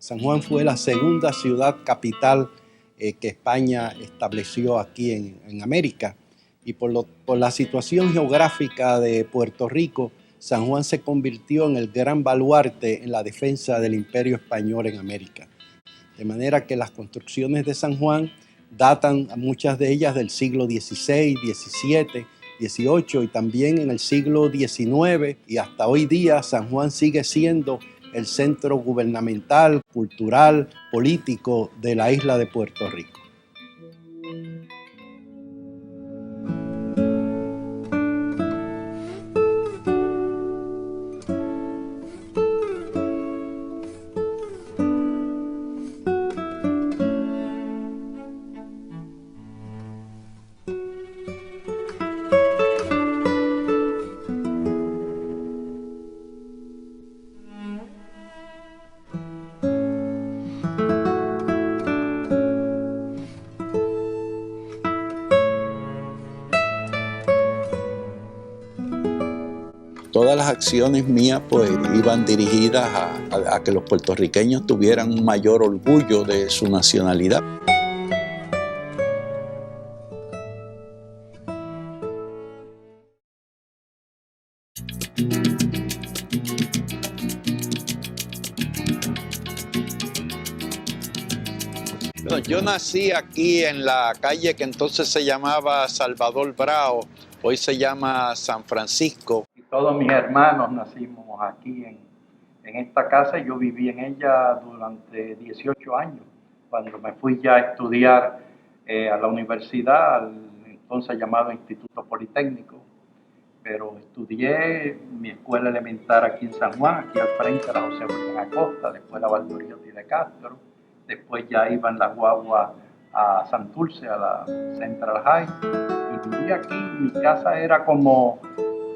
San Juan fue la segunda ciudad capital que España estableció aquí en América. Y por la situación geográfica de Puerto Rico, San Juan se convirtió en el gran baluarte en la defensa del Imperio Español en América. De manera que las construcciones de San Juan datan, muchas de ellas, del siglo XVI, XVII, XVIII y también en el siglo XIX, y hasta hoy día San Juan sigue siendo el centro gubernamental, cultural, político de la isla de Puerto Rico. Todas las acciones mías pues iban dirigidas a que los puertorriqueños tuvieran un mayor orgullo de su nacionalidad. Bueno, yo nací aquí en la calle que entonces se llamaba Salvador Brao, hoy se llama San Francisco. Todos mis hermanos nacimos aquí en esta casa y yo viví en ella durante 18 años. Cuando me fui ya a estudiar a la universidad, al entonces llamado Instituto Politécnico, pero estudié mi escuela elemental aquí en San Juan, aquí al frente a la José William Acosta, después la Valdoriotti de Castro, después ya iba en la guagua a Santurce, a la Central High, y viví aquí. Mi casa era como...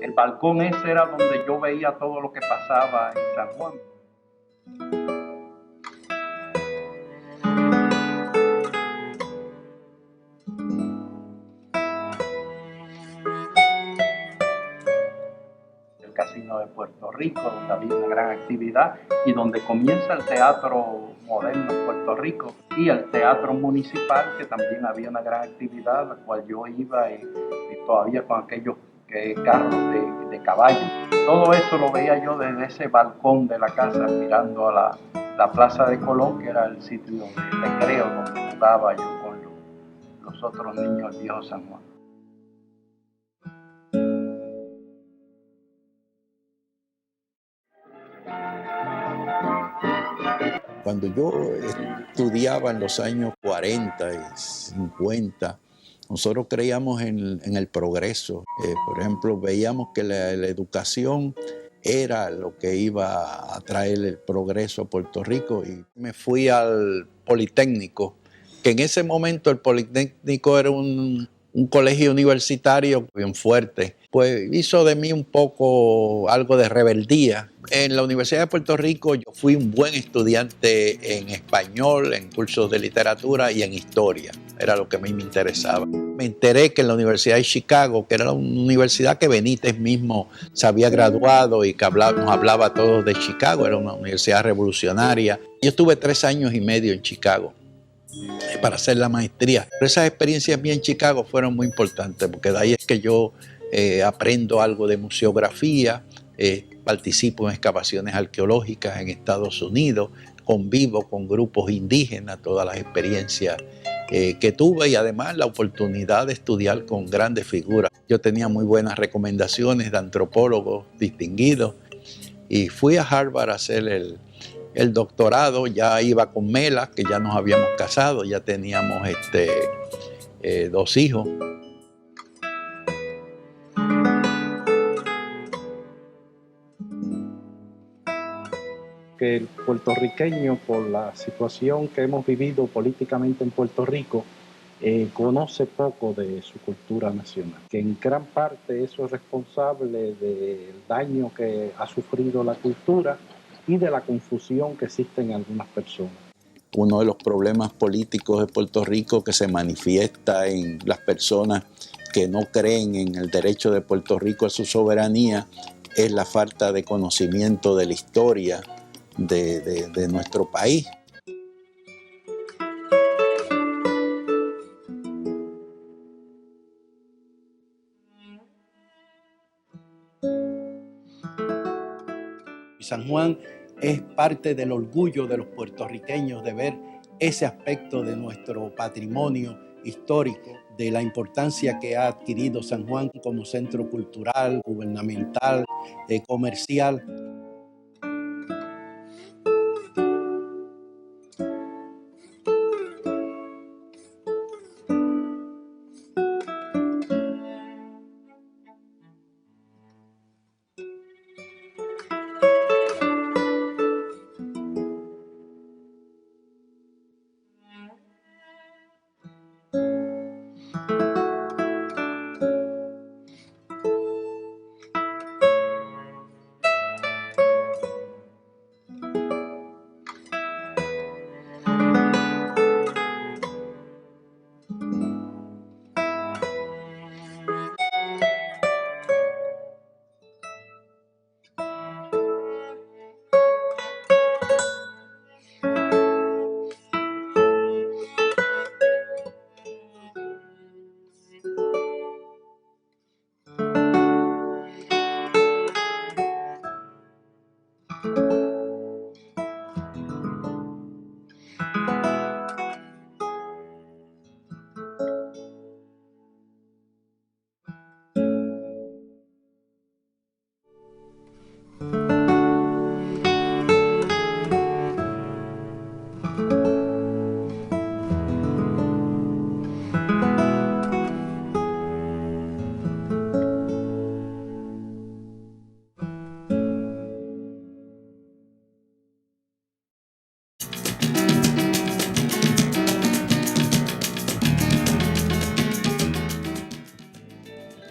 El balcón ese era donde yo veía todo lo que pasaba en San Juan. El Casino de Puerto Rico, donde había una gran actividad y donde comienza el teatro moderno en Puerto Rico, y el teatro municipal, que también había una gran actividad, a la cual yo iba y todavía con aquellos carros de caballo. Todo eso lo veía yo desde ese balcón de la casa, mirando a la Plaza de Colón, que era el sitio de recreo donde jugaba yo con los otros niños del viejo San Juan. Cuando yo estudiaba en los años 40 y 50, nosotros creíamos en el progreso. Por ejemplo, veíamos que la educación era lo que iba a traer el progreso a Puerto Rico, y me fui al Politécnico, que en ese momento el Politécnico era un colegio universitario bien fuerte. Pues hizo de mí un poco algo de rebeldía. En la Universidad de Puerto Rico yo fui un buen estudiante en español, en cursos de literatura y en historia. Era lo que a mí me interesaba. Me enteré que en la Universidad de Chicago, que era una universidad que Benítez mismo se había graduado y que nos hablaba a todos de Chicago, era una universidad revolucionaria. Yo estuve 3 años y medio en Chicago para hacer la maestría. Pero esas experiencias mías en Chicago fueron muy importantes, porque de ahí es que yo aprendo algo de museografía, participo en excavaciones arqueológicas en Estados Unidos, convivo con grupos indígenas, todas las experiencias que tuve, y además la oportunidad de estudiar con grandes figuras. Yo tenía muy buenas recomendaciones de antropólogos distinguidos y fui a Harvard a hacer el doctorado. Ya iba con Mela, que ya nos habíamos casado, ya teníamos 2 hijos. Que el puertorriqueño, por la situación que hemos vivido políticamente en Puerto Rico, conoce poco de su cultura nacional, que en gran parte eso es responsable del daño que ha sufrido la cultura y de la confusión que existe en algunas personas. Uno de los problemas políticos de Puerto Rico que se manifiesta en las personas que no creen en el derecho de Puerto Rico a su soberanía es la falta de conocimiento de la historia de nuestro país. San Juan es parte del orgullo de los puertorriqueños de ver ese aspecto de nuestro patrimonio histórico, de la importancia que ha adquirido San Juan como centro cultural, gubernamental, comercial.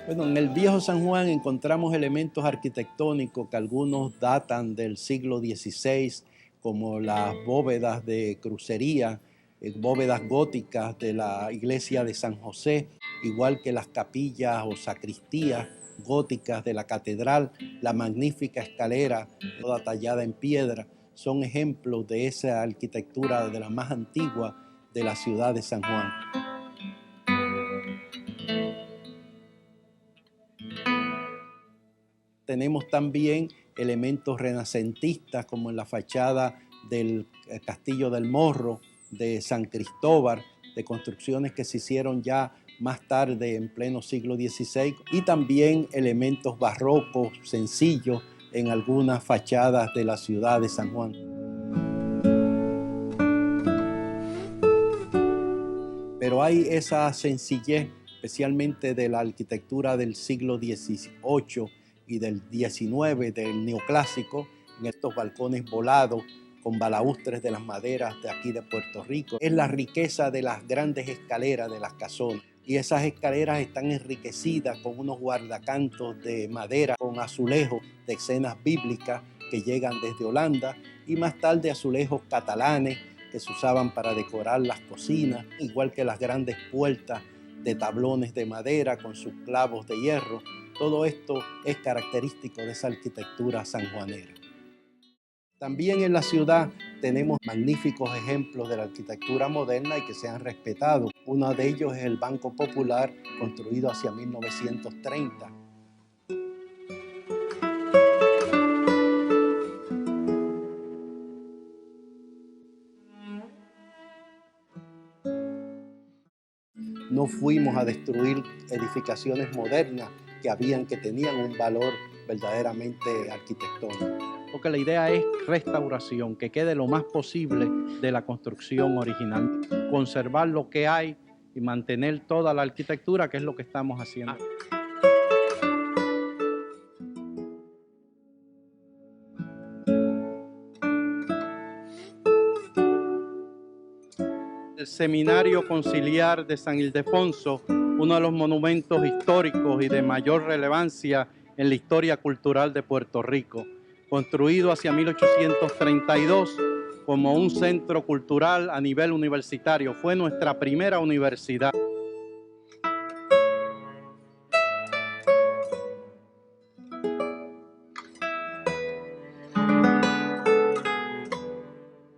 Bueno, en el viejo San Juan encontramos elementos arquitectónicos que algunos datan del siglo XVI, como las bóvedas de crucería, bóvedas góticas de la iglesia de San José, igual que las capillas o sacristías góticas de la catedral, la magnífica escalera toda tallada en piedra, son ejemplos de esa arquitectura de la más antigua de la ciudad de San Juan. Tenemos también elementos renacentistas como en la fachada del Castillo del Morro, de San Cristóbal, de construcciones que se hicieron ya más tarde en pleno siglo XVI, y también elementos barrocos sencillos en algunas fachadas de la ciudad de San Juan. Pero hay esa sencillez, especialmente de la arquitectura del siglo XVIII y del XIX, del neoclásico, en estos balcones volados con balaustres de las maderas de aquí de Puerto Rico. Es la riqueza de las grandes escaleras de las casonas. Y esas escaleras están enriquecidas con unos guardacantos de madera, con azulejos de escenas bíblicas que llegan desde Holanda, y más tarde azulejos catalanes que se usaban para decorar las cocinas, igual que las grandes puertas de tablones de madera con sus clavos de hierro. Todo esto es característico de esa arquitectura sanjuanera. También en la ciudad tenemos magníficos ejemplos de la arquitectura moderna y que se han respetado. Uno de ellos es el Banco Popular, construido hacia 1930. No fuimos a destruir edificaciones modernas que tenían un valor verdaderamente arquitectónico. Porque la idea es restauración, que quede lo más posible de la construcción original, conservar lo que hay y mantener toda la arquitectura, que es lo que estamos haciendo. El Seminario Conciliar de San Ildefonso, uno de los monumentos históricos y de mayor relevancia en la historia cultural de Puerto Rico, construido hacia 1832 como un centro cultural a nivel universitario. Fue nuestra primera universidad.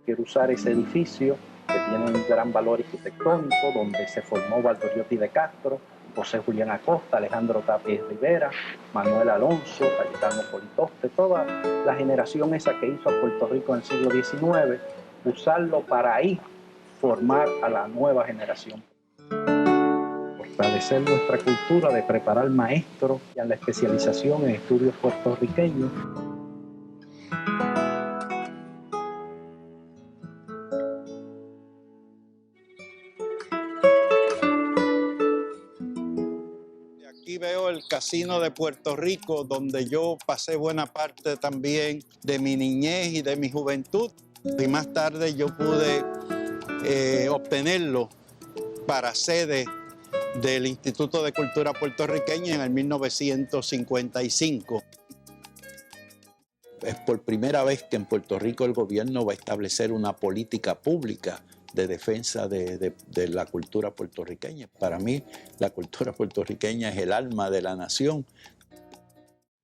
Quiero usar ese edificio que tiene un gran valor arquitectónico, donde se formó Valdoriotti de Castro, José Julián Acosta, Alejandro Tapia Rivera, Manuel Alonso, Cayetano Politoste, toda la generación esa que hizo a Puerto Rico en el siglo XIX, usarlo para ahí formar a la nueva generación. Fortalecer nuestra cultura de preparar maestros y a la especialización en estudios puertorriqueños. Aquí veo el Casino de Puerto Rico, donde yo pasé buena parte también de mi niñez y de mi juventud. Y más tarde yo pude obtenerlo para sede del Instituto de Cultura Puertorriqueña en el 1955. Es por primera vez que en Puerto Rico el gobierno va a establecer una política pública de defensa de la cultura puertorriqueña. Para mí, la cultura puertorriqueña es el alma de la nación.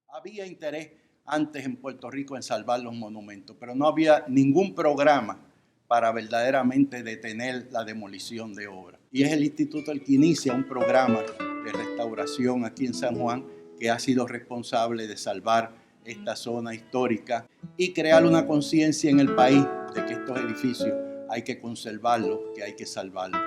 Había interés antes en Puerto Rico en salvar los monumentos, pero no había ningún programa para verdaderamente detener la demolición de obras. Y es el instituto el que inicia un programa de restauración aquí en San Juan, que ha sido responsable de salvar esta zona histórica y crear una conciencia en el país de que estos edificios hay que conservarlos, que hay que salvarlos.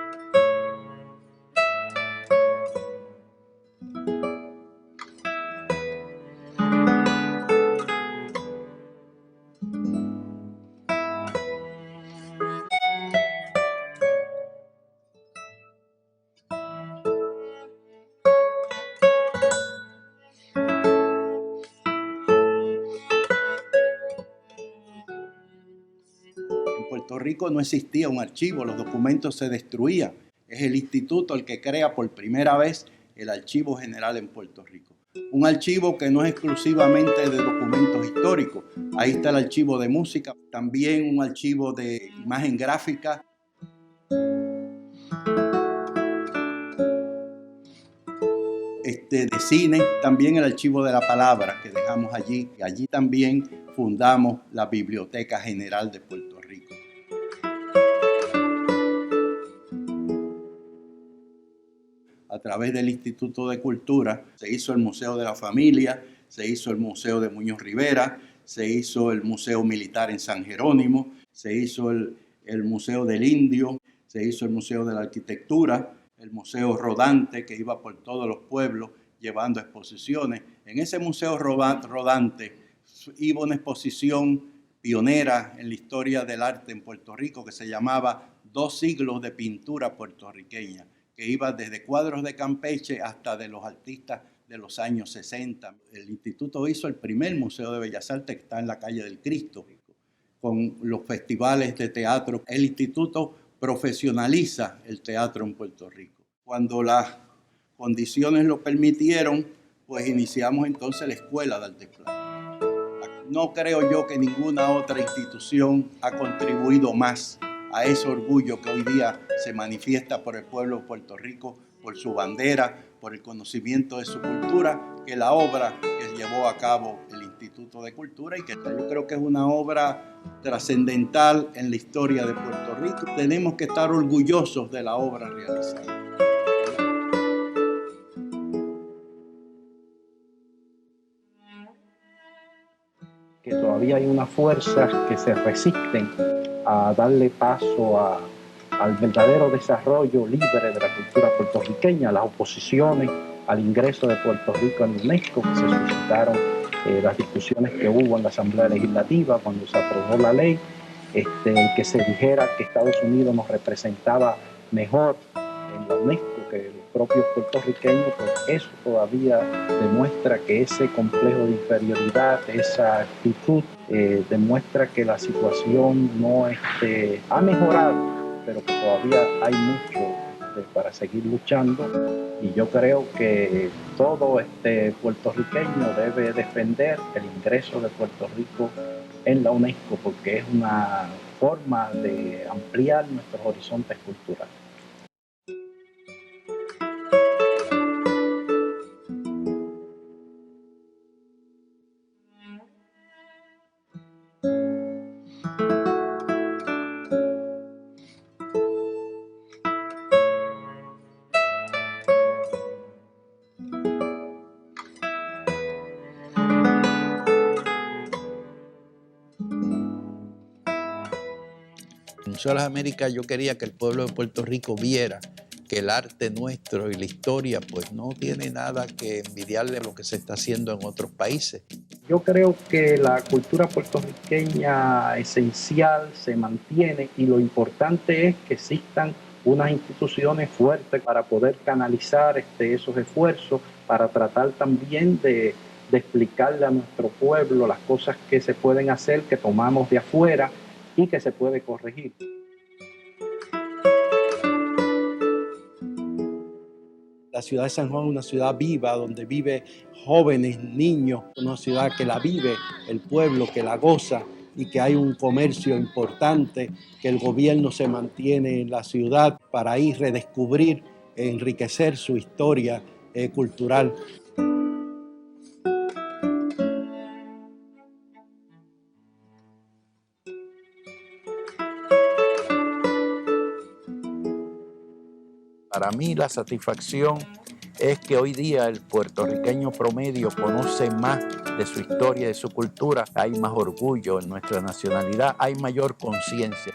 En Puerto Rico no existía un archivo, los documentos se destruían. Es el instituto el que crea por primera vez el Archivo General en Puerto Rico. Un archivo que no es exclusivamente de documentos históricos. Ahí está el archivo de música, también un archivo de imagen gráfica. De cine, también el archivo de la palabra que dejamos allí. Y allí también fundamos la Biblioteca General de Puerto Rico. A través del Instituto de Cultura se hizo el Museo de la Familia, se hizo el Museo de Muñoz Rivera, se hizo el Museo Militar en San Jerónimo, se hizo el Museo del Indio, se hizo el Museo de la Arquitectura, el Museo Rodante que iba por todos los pueblos llevando exposiciones. En ese Museo Rodante iba una exposición pionera en la historia del arte en Puerto Rico que se llamaba 2 siglos de pintura puertorriqueña, que iba desde cuadros de Campeche hasta de los artistas de los años 60. El instituto hizo el primer Museo de Bellas Artes que está en la calle del Cristo, con los festivales de teatro. El instituto profesionaliza el teatro en Puerto Rico. Cuando las condiciones lo permitieron, pues iniciamos entonces la Escuela de Artes Plásticas. No creo yo que ninguna otra institución ha contribuido más a ese orgullo que hoy día se manifiesta por el pueblo de Puerto Rico, por su bandera, por el conocimiento de su cultura, que la obra que llevó a cabo el Instituto de Cultura, y que yo creo que es una obra trascendental en la historia de Puerto Rico. Tenemos que estar orgullosos de la obra realizada. Que todavía hay unas fuerzas que se resisten a darle paso al verdadero desarrollo libre de la cultura puertorriqueña, las oposiciones al ingreso de Puerto Rico en UNESCO, que se suscitaron las discusiones que hubo en la Asamblea Legislativa cuando se aprobó la ley, el que se dijera que Estados Unidos nos representaba mejor en la UNESCO que los propios puertorriqueños, pues eso todavía demuestra que ese complejo de inferioridad, esa actitud, demuestra que la situación no ha mejorado, pero que todavía hay mucho para seguir luchando. Y yo creo que todo puertorriqueño debe defender el ingreso de Puerto Rico en la UNESCO, porque es una forma de ampliar nuestros horizontes culturales. Museo de las Américas yo quería que el pueblo de Puerto Rico viera que el arte nuestro y la historia pues no tiene nada que envidiarle a lo que se está haciendo en otros países. Yo creo que la cultura puertorriqueña esencial se mantiene y lo importante es que existan unas instituciones fuertes para poder canalizar esos esfuerzos, para tratar también de explicarle a nuestro pueblo las cosas que se pueden hacer, que tomamos de afuera y que se puede corregir. La ciudad de San Juan es una ciudad viva, donde vive jóvenes, niños, una ciudad que la vive el pueblo, que la goza y que hay un comercio importante, que el gobierno se mantiene en la ciudad para ir redescubrir, enriquecer su historia cultural. Para mí la satisfacción es que hoy día el puertorriqueño promedio conoce más de su historia, de su cultura, hay más orgullo en nuestra nacionalidad, hay mayor conciencia.